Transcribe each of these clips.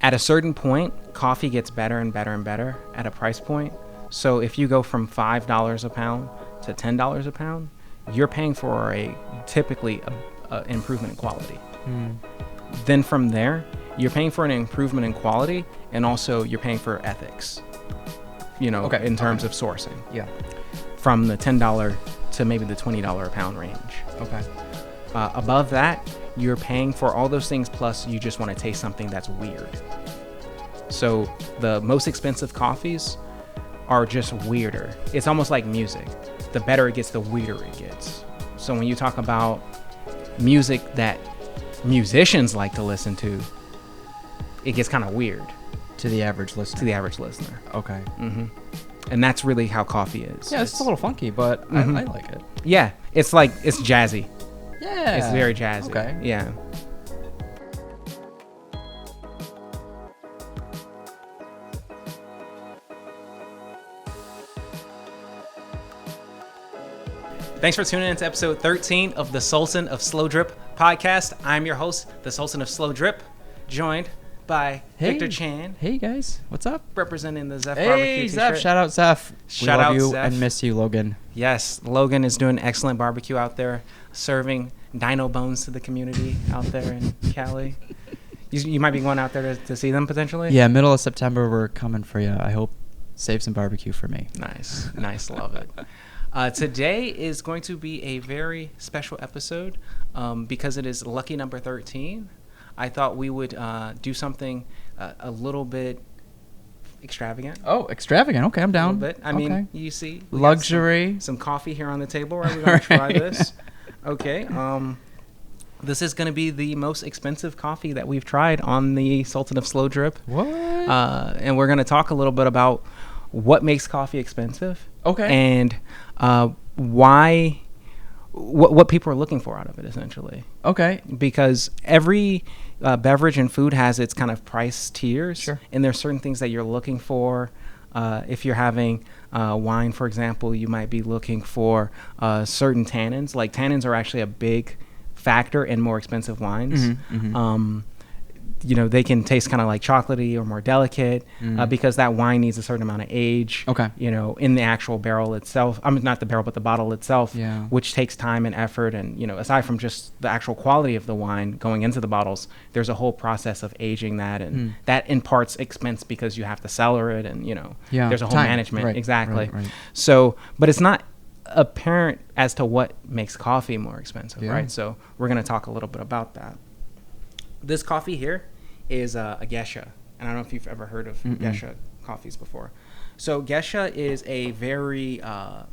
At a certain point, coffee gets better and better and better at a price point. So if you go from $5 a pound to $10 a pound, you're paying for typically a improvement in quality. Then from there, you're paying for an improvement in quality, and also you're paying for ethics, in terms of sourcing. Yeah. From the $10 to maybe the $20 a pound range. Okay. Above that, you're paying for all those things, plus you just want to taste something that's weird. So the most expensive coffees are just weirder. It's almost like music. The better it gets, the weirder it gets. So when you talk about music that musicians like to listen to, it gets kind of weird. To the average listener. Okay. Mm-hmm. And that's really how coffee is. Yeah, it's a little funky, but I like it. Yeah, it's jazzy. Yeah. It's very jazzy. Okay. Yeah. Thanks for tuning in to episode 13 of the Sultan of Slow Drip podcast. I'm your host, the Sultan of Slow Drip, joined by Victor Chan. Hey guys, what's up? Representing the Zeph Barbecue Hey t-shirt. Zeph, shout out Zeph. Shout we love out you Zeph. and miss you, Logan. Yes, Logan is doing excellent barbecue out there, serving dino bones to the community out there in Cali. You might be going out there to see them potentially? Yeah, middle of September, we're coming for you. I hope save some barbecue for me. Nice, love it. Today is going to be a very special episode because it is lucky number 13. I thought we would do something a little bit extravagant. Oh, extravagant. Okay, I'm down. A little bit. I mean, you see. Luxury. Some coffee here on the table, right? We're going to try this. Okay. This is going to be the most expensive coffee that we've tried on the Sultan of Slow Drip. What? And we're going to talk a little bit about what makes coffee expensive. Okay. And why, what people are looking for out of it, essentially. Okay. Because every beverage and food has its kind of price tiers. Sure. And there's certain things that you're looking for. If you're having wine, for example, you might be looking for certain tannins. Like tannins are actually a big factor in more expensive wines. They can taste kind of like chocolatey or more delicate because that wine needs a certain amount of age. Okay. In the actual barrel itself. I mean, not the barrel, but the bottle itself, which takes time and effort. And, aside from just the actual quality of the wine going into the bottles, there's a whole process of aging that. And that imparts expense because you have to cellar it. And, there's a whole management. Right. Exactly. Right. So, but it's not apparent as to what makes coffee more expensive, right? So we're going to talk a little bit about that. This coffee here is a Gesha. And I don't know if you've ever heard of Gesha coffees before. So Gesha is a very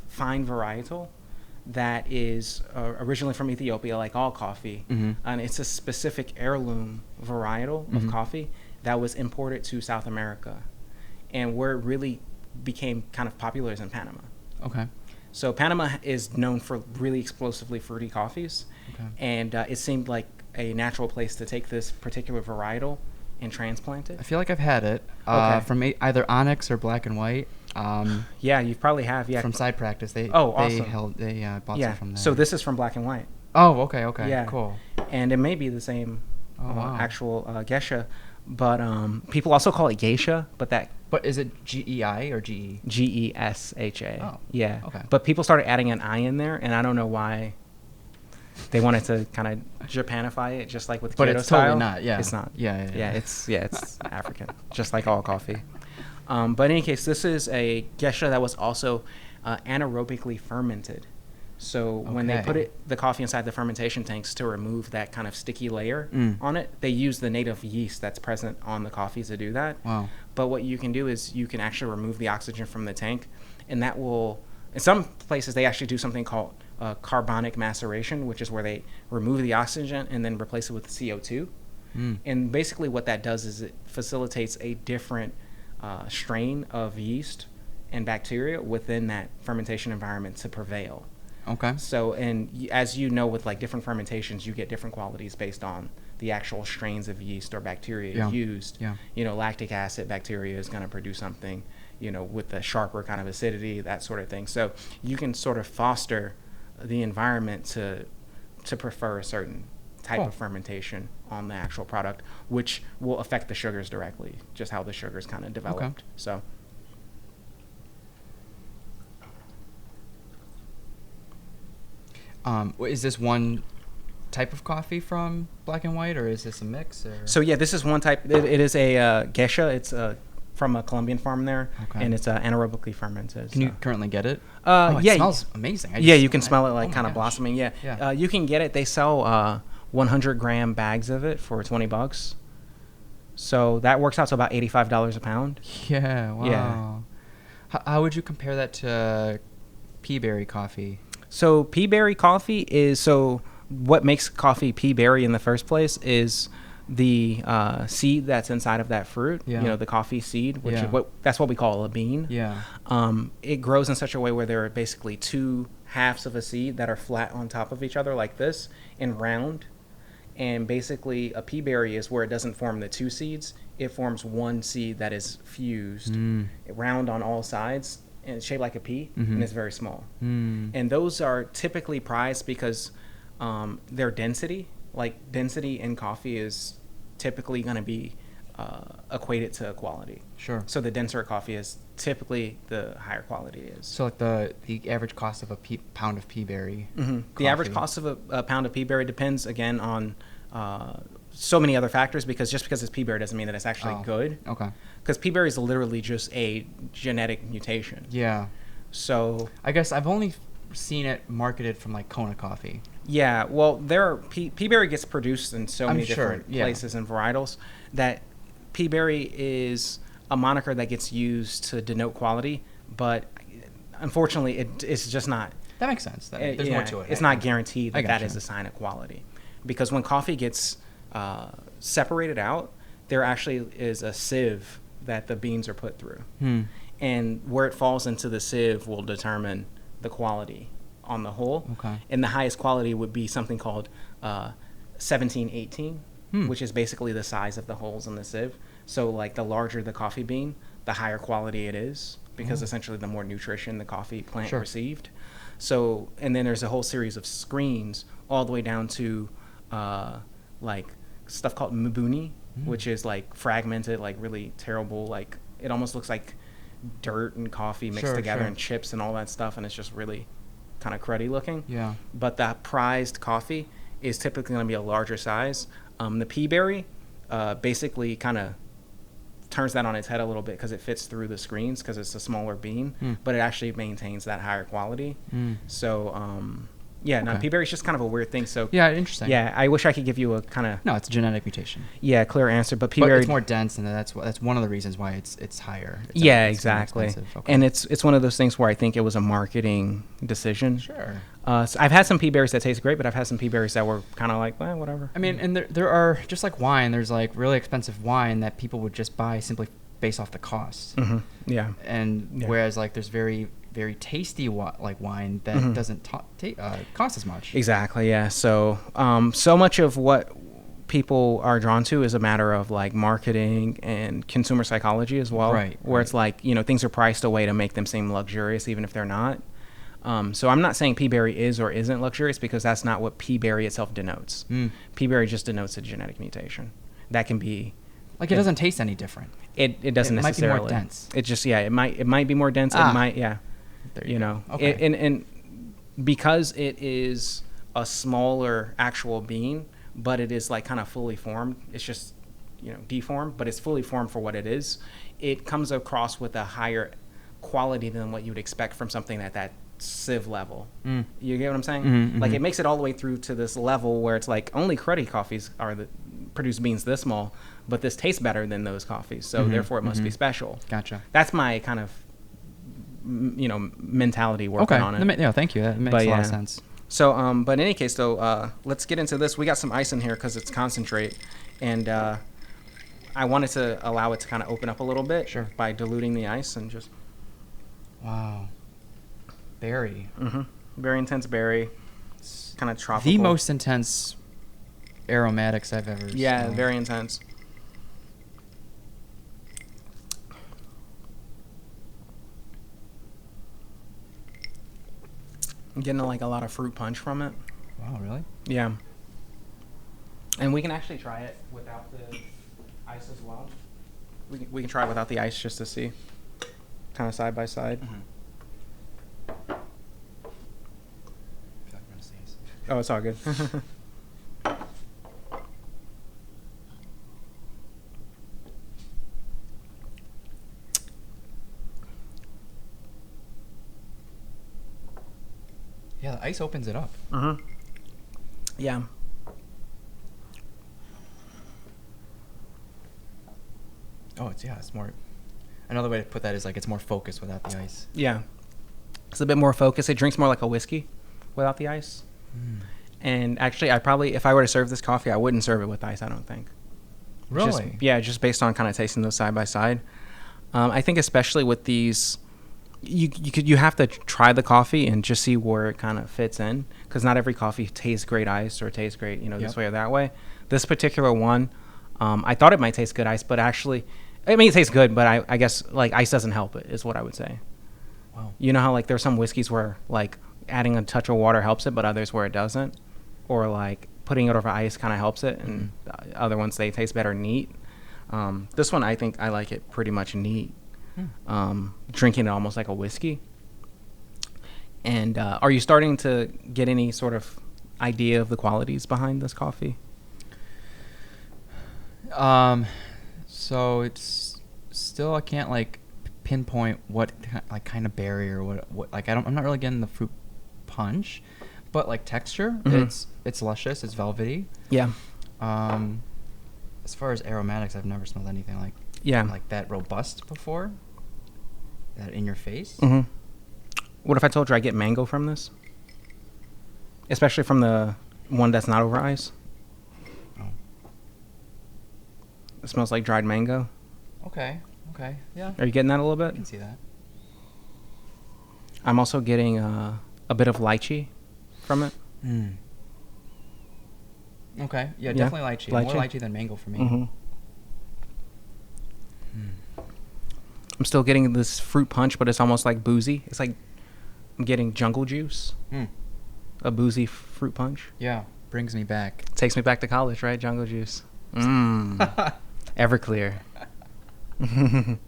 fine varietal that is originally from Ethiopia, like all coffee. And it's a specific heirloom varietal of coffee that was imported to South America. And where it really became kind of popular is in Panama. Okay. So Panama is known for really explosively fruity coffees. Okay. And it seemed like a natural place to take this particular varietal and transplant it. I feel like I've had it from either Onyx or Black and White. Yeah, you probably have. Yeah, from Side Practice. Awesome. They bought some from there. So this is from Black and White. Oh, okay. Yeah, cool. And it may be the same actual Gesha, but people also call it geisha. But is it GEI or GE? GESHA. Oh, yeah. Okay. But people started adding an I in there, and I don't know why. They wanted to kind of Japanify it, just like with Kyoto it's style. Totally not. Yeah. It's not. Yeah. It's African, just like all coffee. But in any case, this is a geisha that was also anaerobically fermented. So when they put the coffee inside the fermentation tanks to remove that kind of sticky layer on it, they use the native yeast that's present on the coffee to do that. Wow. But what you can do is you can actually remove the oxygen from the tank, and that will, in some places, they actually do something called carbonic maceration, which is where they remove the oxygen and then replace it with CO2. And basically what that does is it facilitates a different strain of yeast and bacteria within that fermentation environment to prevail. Okay. So, and as you know, with like different fermentations, you get different qualities based on the actual strains of yeast or bacteria used. Yeah. Lactic acid bacteria is going to produce something, with the sharper kind of acidity, that sort of thing. So you can sort of foster the environment to prefer a certain type of fermentation on the actual product, which will affect the sugars directly, just how the sugars kind of developed. Okay. So. Is this one type of coffee from Black and White, or is this a mix? Or? So yeah, this is one type. It is a geisha. It's from a Colombian farm there, and it's anaerobically fermented. Can you currently get it? Yeah, it smells amazing. You can smell it like kind of blossoming. Yeah, yeah. You can get it. They sell 100-gram bags of it for $20. So that works out to about $85 a pound. Yeah. Wow. Yeah. How would you compare that to pea berry coffee? So pea berry coffee is what makes coffee pea berry in the first place is the seed that's inside of that fruit. Yeah. You know, the coffee seed, which is that's what we call a bean. Yeah. It grows in such a way where there are basically two halves of a seed that are flat on top of each other like this and round. And basically a pea berry is where it doesn't form the two seeds. It forms one seed that is fused, round on all sides, and it's shaped like a pea, and it's very small. And those are typically prized because their density in coffee is typically going to be equated to quality. Sure. So the denser coffee is typically the higher quality is. So like the average cost of a pound of pea berry. The average cost of a pound of pea berry depends again on so many other factors, because just because it's pea berry doesn't mean that it's actually good. Okay. Because pea berry is literally just a genetic mutation. Yeah. So I guess I've only seen it marketed from like Kona coffee. Yeah, well, pea berry gets produced in so many different places and varietals that pea berry is a moniker that gets used to denote quality, but unfortunately, it's just not. That makes sense. There's more to it. It's not guaranteed that is a sign of quality, because when coffee gets separated out, there actually is a sieve that the beans are put through, and where it falls into the sieve will determine the quality on the whole. Okay. And the highest quality would be something called 1718, which is basically the size of the holes in the sieve. So like the larger the coffee bean, the higher quality it is, because essentially the more nutrition the coffee plant received. So, and then there's a whole series of screens all the way down to like stuff called mubuni, which is like fragmented, like really terrible, like it almost looks like dirt and coffee mixed together and chips and all that stuff, and it's just really kind of cruddy looking. Yeah. But the prized coffee is typically going to be a larger size. The pea berry basically kind of turns that on its head a little bit because it fits through the screens because it's a smaller bean, but it actually maintains that higher quality. So pea berry is just kind of a weird thing. So interesting. Yeah, I wish I could give you a kind of it's a genetic mutation. Yeah, clear answer. But pea berry, it's more dense, and that's one of the reasons why it's higher. Exactly. Okay. And it's one of those things where I think it was a marketing decision. Sure. So I've had some pea berries that taste great, but I've had some pea berries that were kind of like, whatever. I mean, and there are, just like wine, there's like really expensive wine that people would just buy simply based off the cost. Yeah. And whereas like there's very, very tasty wine that doesn't cost as much. Exactly. Yeah. So so much of what people are drawn to is a matter of like marketing and consumer psychology as well. Right. Where it's like, things are priced away to make them seem luxurious, even if they're not. So I'm not saying pea berry is or isn't luxurious, because that's not what pea berry itself denotes. Pea berry just denotes a genetic mutation. That can be like, it doesn't taste any different. It doesn't necessarily. It might be more dense. It just it might be more dense. It might There you go. Okay. And because it is a smaller actual bean, but it is like kind of fully formed. It's just deformed, but it's fully formed for what it is. It comes across with a higher quality than what you would expect from something at that sieve level. You get what I'm saying? Like, it makes it all the way through to this level where it's like only cruddy coffees produce beans this small, but this tastes better than those coffees, so therefore it must be special. Gotcha. That's my kind of mentality working on it. Yeah, thank you. That makes a lot of sense. So but in any case though, let's get into this. We got some ice in here because it's concentrate, and I wanted to allow it to kind of open up a little bit by diluting the ice and just wow. Berry. Very intense berry. Kind of tropical. The most intense aromatics I've ever smelled. Very intense. I'm getting like a lot of fruit punch from it. Wow, really? Yeah. And we can actually try it without the ice as well. We can try it without the ice just to see, kind of side by side. Mm-hmm. I feel like I'm gonna sneeze. Oh, it's all good. Yeah, the ice opens it up. Mm-hmm. Yeah. Oh, it's more. Another way to put that is like it's more focused without the ice. Yeah. It's a bit more focused. It drinks more like a whiskey without the ice. Mm. And actually, if I were to serve this coffee, I wouldn't serve it with ice, I don't think. Really? Just based on kind of tasting those side by side. I think especially with these, you have to try the coffee and just see where it kind of fits in, because not every coffee tastes great iced or tastes great, this way or that way. This particular one, I thought it might taste good iced, but actually, I mean, it tastes good, but I guess like ice doesn't help it, is what I would say. Wow. You know how like there's some whiskeys where like adding a touch of water helps it, but others where it doesn't, or like putting it over ice kind of helps it, and other ones they taste better neat. This one I think I like it pretty much neat. Drinking it almost like a whiskey. And are you starting to get any sort of idea of the qualities behind this coffee? So it's still, I can't like pinpoint what like kind of berry or what like I'm not really getting the fruit punch, but like texture, it's luscious, it's velvety. Yeah. As far as aromatics, I've never smelled anything like that robust before. That in your face. Mm-hmm. What if I told you I get mango from this? Especially from the one that's not over ice. Oh. It smells like dried mango. Okay. Yeah. Are you getting that a little bit? I can see that. I'm also getting a bit of lychee from it. Mm. Okay. Yeah, definitely lychee. More lychee than mango for me. Mm-hmm. I'm still getting this fruit punch, but it's almost like boozy. It's like I'm getting jungle juice. A boozy fruit punch. Yeah, brings me back. Takes me back to college, right? Jungle juice. Everclear. I'm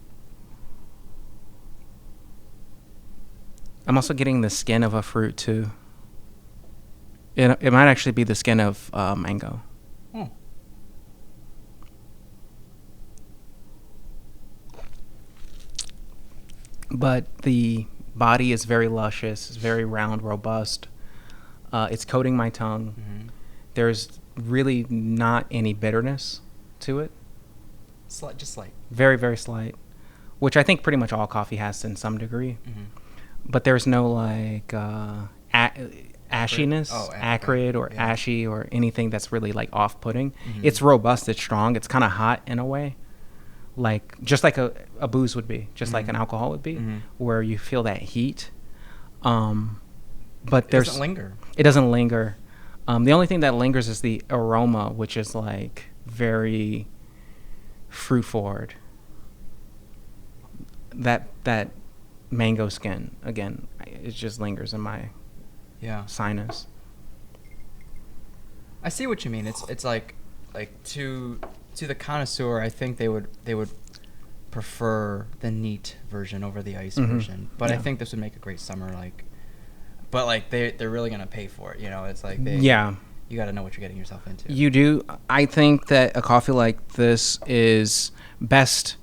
also getting the skin of a fruit too. It might actually be the skin of mango. But the body is very luscious, it's very round, robust. It's coating my tongue. Mm-hmm. There's really not any bitterness to it. Just slight. Very, very slight. Which I think pretty much all coffee has in some degree. Mm-hmm. But there's no like ashiness, acrid or ashy or anything that's really like off-putting. Mm-hmm. It's robust, it's strong, it's kind of hot in a way. Like just like a booze would be, just like an alcohol would be, where you feel that heat. But it doesn't linger. It doesn't linger. The only thing that lingers is the aroma, which is like very fruit forward. That mango skin again, it just lingers in my sinus. I see what you mean. It's like to the connoisseur, I think they would prefer the neat version over the ice version. But I think this would make a great summer but like they're really gonna pay for it. It's like you got to know what you're getting yourself into. You do. I think that a coffee like this is best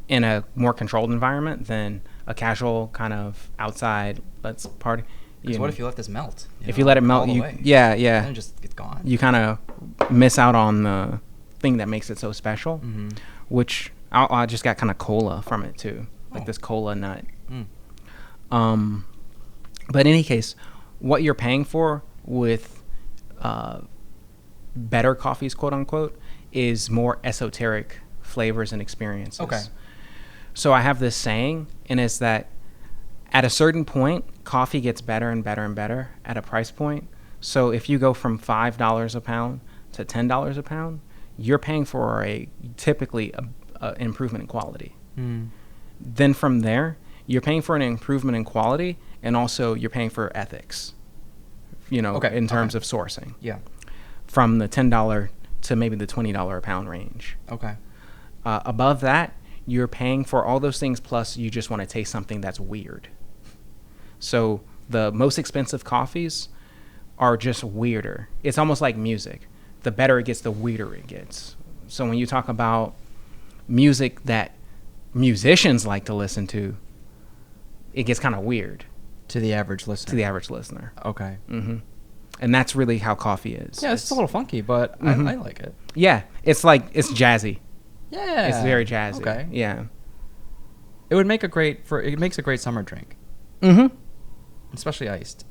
in a more controlled environment than a casual kind of outside let's party. Because what if you let this melt? If you let it melt, and then it's gone. You kind of miss out on the thing that makes it so special, which I just got kind of cola from it too, like this cola nut. But in any case, what you're paying for with better coffees, quote unquote, is more esoteric flavors and experiences. Okay. So I have this saying, and it's that at a certain point, coffee gets better and better and better at a price point. So if you go from $5 a pound to $10 a pound, you're paying for typically an improvement in quality. Then from there, you're paying for an improvement in quality, and also you're paying for ethics, in terms of sourcing. Yeah. From the $10 to maybe the $20 a pound range. Okay. Above that, you're paying for all those things, plus you just want to taste something that's weird. So the most expensive coffees are just weirder. It's almost like music. The better it gets, the weirder it gets. So when you talk about music that musicians like to listen to, it gets kind of weird. To the average listener. Okay. Mm-hmm. And that's really how coffee is. Yeah, it's a little funky, but Mm-hmm. I like it. Yeah, it's jazzy. Yeah. It's very jazzy. Okay. Yeah. It makes a great summer drink. Mm-hmm. Especially iced.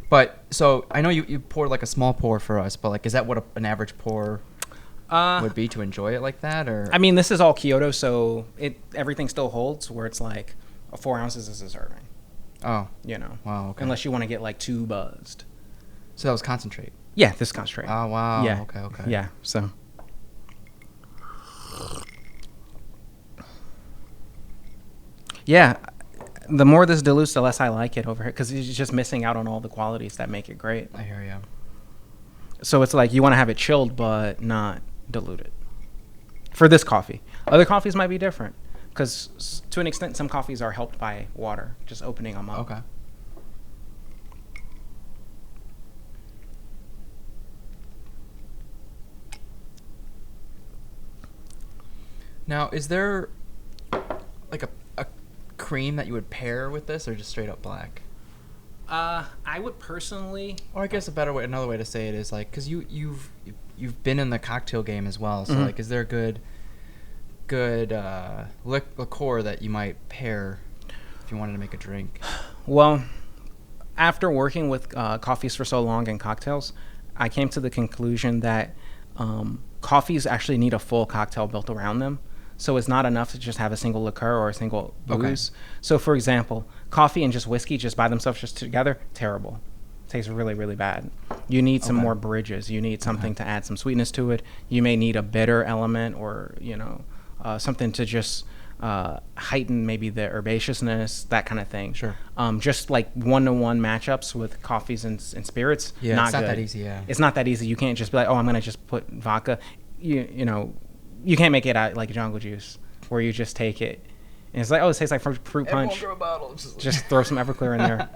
But so I know you poured like a small pour for us, but like, is that what an average pour would be to enjoy it like that? Or I mean, this is all Kyoto, so everything still holds. Where it's like 4 ounces is a serving. Oh, You know. wow. Okay. Unless you want to get like too buzzed. So that was concentrate. Yeah, this is concentrate. Oh wow. Yeah. Okay. Yeah. So. Yeah, the more this dilutes, the less I like it over here because it's just missing out on all the qualities that make it great. I hear you. So it's like you want to have it chilled but not diluted. For this coffee, other coffees might be different because to an extent, some coffees are helped by water, just opening them up. Okay. Now, is there like a cream that you would pair with this, or just straight up black? I would personally, Or I guess another way to say it is like, because you've been in the cocktail game as well. So Mhm. like, is there a good liqueur that you might pair if you wanted to make a drink? well, after working with coffees for so long and cocktails, I came to the conclusion that coffees actually need a full cocktail built around them. So it's not enough to just have a single liqueur or a single booze. Okay. So for example, coffee and just whiskey just by themselves, just together, terrible. Tastes really, really bad. You need some more bridges. You need something to add some sweetness to it. You may need a bitter element or, something to just heighten maybe the herbaceousness, that kind of thing. Sure. Just like one-to-one matchups with coffees and spirits, Yeah, not it's not good. that easy, yeah. It's not that easy. You can't just be like, I'm going to just put vodka. You can't make it out like jungle juice where you just take it and it's like, it tastes like fruit punch. Just throw some Everclear in there.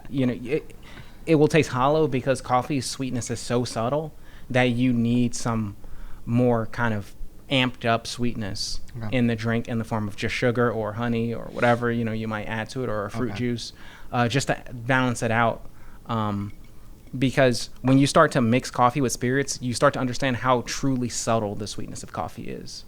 It will taste hollow because coffee's sweetness is so subtle that you need some more kind of amped up sweetness in the drink in the form of just sugar or honey or whatever you might add to it, or a fruit juice, just to balance it out. Because when you start to mix coffee with spirits, you start to understand how truly subtle the sweetness of coffee is.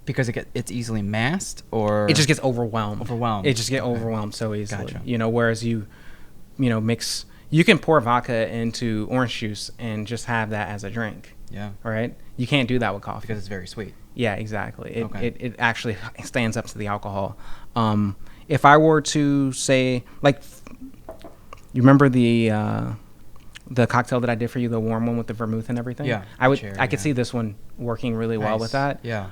Because it's easily masked, or It just gets overwhelmed. It just gets overwhelmed so easily. Gotcha. Whereas you mix. You can pour vodka into orange juice and just have that as a drink. Yeah. Right. You can't do that with coffee Because it's very sweet. Yeah, exactly. It actually stands up to the alcohol. If I were to say, like, you remember the cocktail that I did for you, the warm one with the vermouth and everything? Yeah. I could see this one working really well with that. Yeah.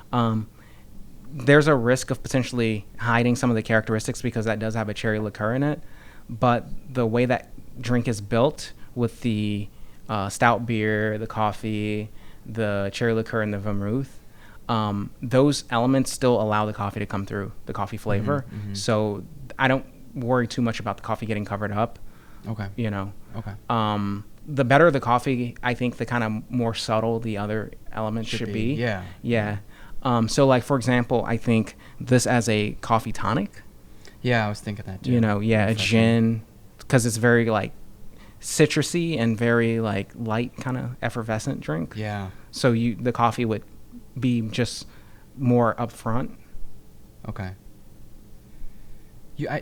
There's a risk of potentially hiding some of the characteristics because that does have a cherry liqueur in it. But the way that drink is built with the stout beer, the coffee, the cherry liqueur, and the vermouth, those elements still allow the coffee to come through, the coffee flavor. Mm-hmm. So I don't worry too much about the coffee getting covered up. Okay. Okay. The better the coffee, I think the kind of more subtle the other elements should be. Yeah. Yeah. So like, for example, I think this as a coffee tonic. Yeah, I was thinking that too. A gin, because it's very like citrusy and very like light kind of effervescent drink. Yeah. So the coffee would be just more upfront. Okay.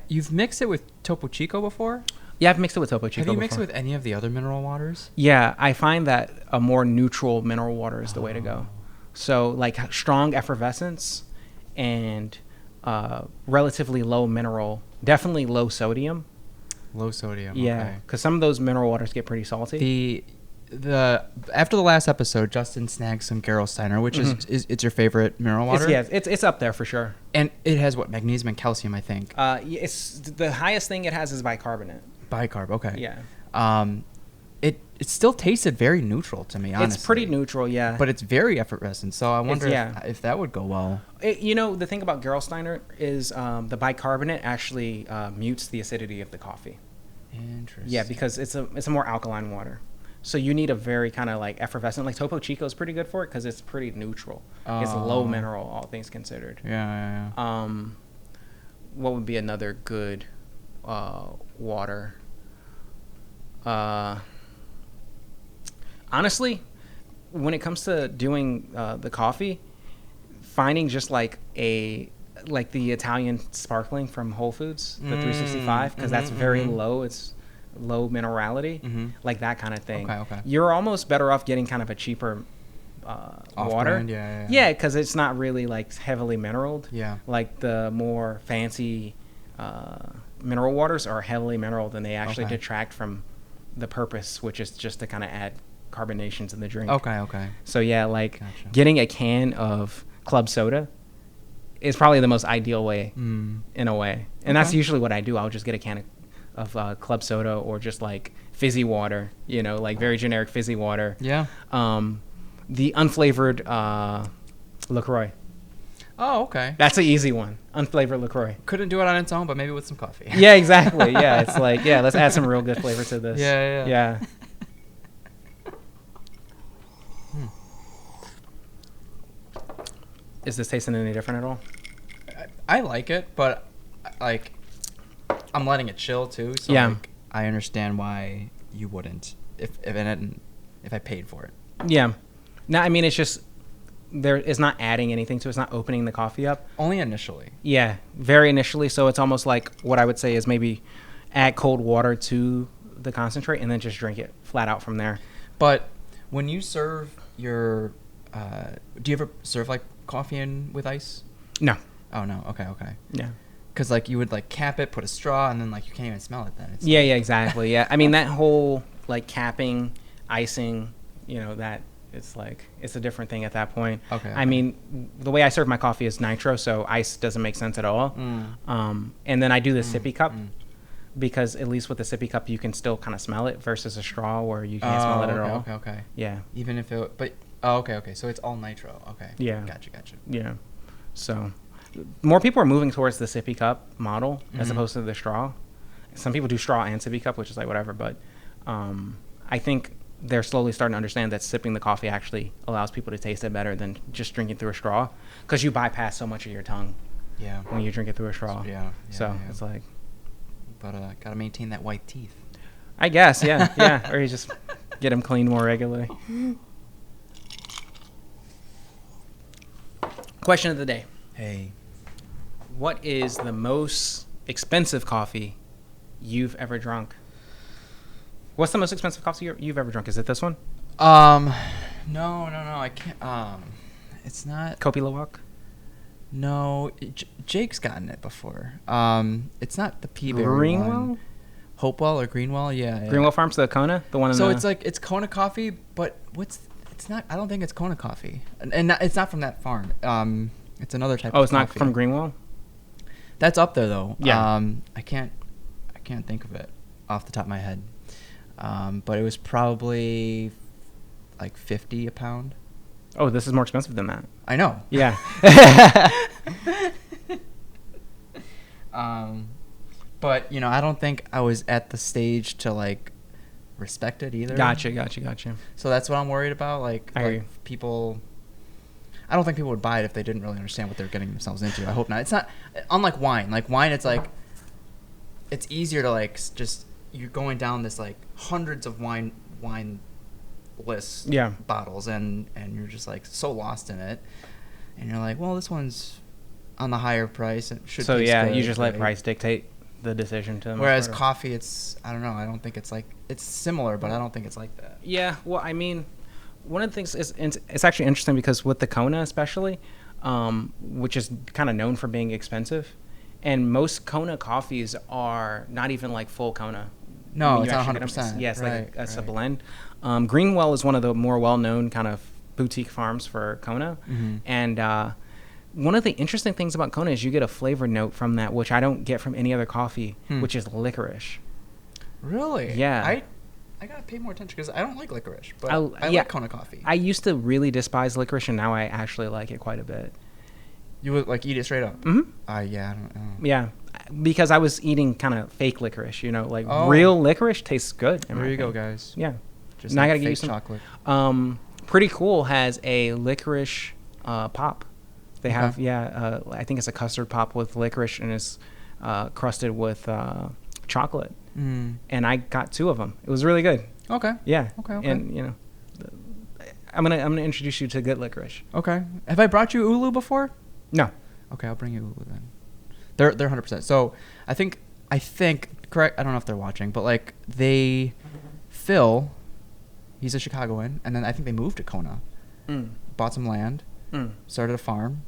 You've mixed it with Topo Chico before? Yeah, I've mixed it with Topo Chico. Have you mixed before. it with any of the other mineral waters? Yeah, I find that a more neutral mineral water is the way to go. So like strong effervescence and relatively low mineral, definitely low sodium. Low sodium. Yeah, because some of those mineral waters get pretty salty. After the last episode, Justin snagged some Gerolsteiner, which is it's your favorite mineral water. It's up there for sure. And it has what, magnesium and calcium, I think. It's the highest thing it has is bicarbonate. Bicarb. Okay. Yeah. it still tasted very neutral to me, honestly. It's pretty neutral, yeah. But it's very effervescent, so I wonder if that would go well. The thing about Gerolsteiner is the bicarbonate actually mutes the acidity of the coffee. Interesting. Yeah, because it's a more alkaline water. So you need a very kind of like effervescent, like Topo Chico is pretty good for it because it's pretty neutral. It's low mineral, all things considered. Yeah. What would be another good water? Honestly, when it comes to doing the coffee, finding just like the Italian sparkling from Whole Foods, the 365, because that's very low. It's low minerality, like that kind of thing. Okay. You're almost better off getting kind of a cheaper water. Yeah, because it's not really like heavily mineraled. Yeah. Like the more fancy mineral waters are heavily mineraled, and they actually detract from the purpose, which is just to kind of add carbonations in the drink. Okay. So yeah, like getting a can of club soda is probably the most ideal way in a way. And that's usually what I do. I'll just get a can of club soda or just like fizzy water, like very generic fizzy water. Yeah. The unflavored LaCroix. Oh, okay. That's an easy one. Unflavored LaCroix. Couldn't do it on its own, but maybe with some coffee. Yeah, exactly. Yeah, it's like, let's add some real good flavor to this. Yeah. Is this tasting any different at all? I like it, but like I'm letting it chill too. So like, I understand why you wouldn't if I paid for it. Yeah. No, I mean it's just it's not adding anything to it. It's not opening the coffee up. Only initially. Yeah, very initially. So it's almost like what I would say is maybe add cold water to the concentrate and then just drink it flat out from there. But when you serve your, do you ever serve like coffee in with ice? No. Oh no. Okay. Yeah. Because like you would like cap it, put a straw, and then like you can't even smell it. Then. Yeah, exactly. Yeah. I mean that whole like capping, icing, that. It's like it's a different thing at that point. Okay. I mean, the way I serve my coffee is nitro, so ice doesn't make sense at all. And then I do the sippy cup because at least with the sippy cup you can still kind of smell it versus a straw where you can't smell it at all. Okay. Yeah. Even if it, but okay. So it's all nitro. Okay. Yeah. Gotcha. Yeah. So more people are moving towards the sippy cup model as opposed to the straw. Some people do straw and sippy cup, which is like whatever, but I think they're slowly starting to understand that sipping the coffee actually allows people to taste it better than just drinking through a straw because you bypass so much of your tongue when you drink it through a straw. So it's like... But gotta maintain that white teeth. I guess, yeah. Or you just get them cleaned more regularly. Question of the day. Hey. What is the most expensive coffee you've ever drunk? What's the most expensive coffee you've ever drunk? Is it this one? No, I can't. It's not. Kopi Luwak? No, Jake's gotten it before. It's not the Peaberry Greenwell? one. Hopewell or Greenwell? Yeah. Greenwell Farms, the Kona, the one. It's like it's Kona coffee, but it's not. I don't think it's Kona coffee, and it's not from that farm. It's another type. Oh, of it's not coffee. from Greenwell. That's up there though. Yeah. I can't think of it off the top of my head. But it was probably like $50 a pound. Oh, this is more expensive than that. I know. Yeah. But I don't think I was at the stage to like respect it either. Gotcha. So that's what I'm worried about. Like people. I don't think people would buy it if they didn't really understand what they're getting themselves into. I hope not. It's not unlike wine. Like wine, it's like it's easier to like just you're going down this like hundreds of wine lists bottles and you're just like so lost in it, and you're like, well, this one's on the higher price and should. So taste good, you just let price dictate the decision to them. Whereas coffee, it's I don't know. I don't think it's like it's similar, but I don't think it's like that. Yeah. Well, I mean, one of the things is it's actually interesting because with the Kona especially, which is kind of known for being expensive, and most Kona coffees are not even like full Kona. No, it's not 100%. Yes, like it's a blend. Greenwell is one of the more well-known kind of boutique farms for Kona, and one of the interesting things about Kona is you get a flavor note from that, which I don't get from any other coffee, which is licorice. Really? Yeah. I gotta pay more attention because I don't like licorice, but I yeah, like Kona coffee. I used to really despise licorice, and now I actually like it quite a bit. You would like eat it straight up? Mm-hmm. Yeah, I don't know. Yeah, because I was eating kind of fake licorice, you know, like Oh. real licorice tastes good. There you go, guys. Yeah. Just Now I like gotta get you fake some chocolate. Pretty Cool has a licorice pop. They Okay. have I think it's a custard pop with licorice, and it's crusted with chocolate. Mm. And I got 2 of them. It was really good. Okay. Yeah. Okay. And you know, I'm gonna introduce you to good licorice. Okay. Have I brought you Ulu before? No. Okay, I'll bring you Ulu then. They're 100%. So I think correct. I don't know if they're watching, but like Phil, he's a Chicagoan, and then I think they moved to Kona, bought some land, started a farm,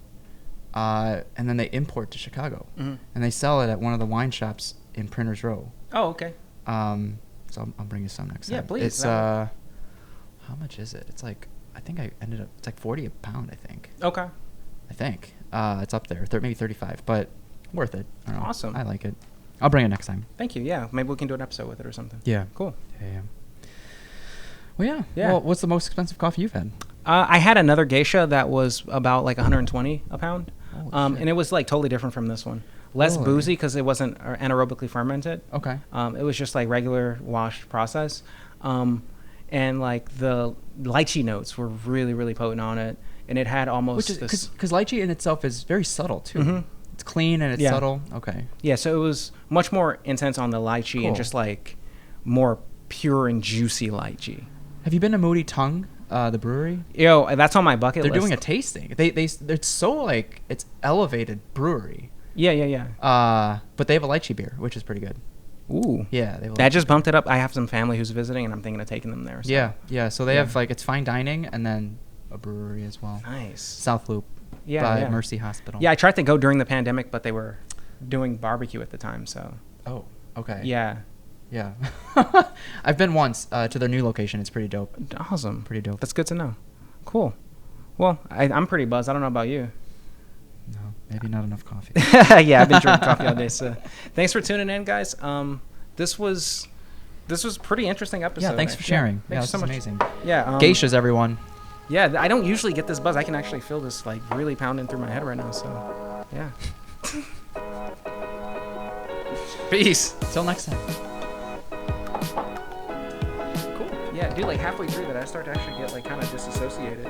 and then they import to Chicago, and they sell it at one of the wine shops in Printers Row. Oh, okay. So I'll bring you some next time. Yeah, please. It's how much is it? It's like it's like 40 a pound. I think. Okay. It's up there, maybe 35, but worth it. I don't know. Awesome. I like it. I'll bring it next time. Thank you. Yeah, maybe we can do an episode with it or something. Yeah. Cool. Yeah. Well, yeah. Yeah. Well, what's the most expensive coffee you've had? I had another geisha that was about like 120 a pound, Holy shit. and it was like totally different from this one. Less Really? boozy because it wasn't anaerobically fermented. Okay. It was just like regular washed process, and like the lychee notes were really really potent on it, and it had almost Which is because lychee in itself is very subtle too. Mm-hmm. It's clean and it's Yeah. subtle. Okay. Yeah, so it was much more intense on the lychee Cool. and just like more pure and juicy lychee. Have you been to Moody Tongue, the brewery? Yo, that's on my bucket They're list. doing a tasting. It's so like it's elevated brewery. Yeah. But they have a lychee beer, which is pretty good. Ooh. Yeah, they have a That lychee just bumped it up. I have some family who's visiting, and I'm thinking of taking them there. So. Yeah. So they Yeah. have like it's fine dining and then a brewery as well. Nice. South Loop. Yeah, By yeah. Mercy Hospital. Yeah, I tried to go during the pandemic, but they were doing barbecue at the time, so. Oh. Okay. Yeah. Yeah. I've been once to their new location. It's pretty dope. Awesome. Pretty dope. That's good to know. Cool. Well, I'm pretty buzzed. I don't know about you. No, maybe not enough coffee. Yeah, I've been drinking coffee all day. So, thanks for tuning in, guys. This was a pretty interesting episode. Yeah, thanks for sharing. Yeah, This so is much. amazing. Yeah. Geishas, everyone. Yeah, I don't usually get this buzz. I can actually feel this like really pounding through my head right now. So, yeah. Peace. Till next time. Cool. Yeah, dude. Like halfway through that, I start to actually get like kind of disassociated.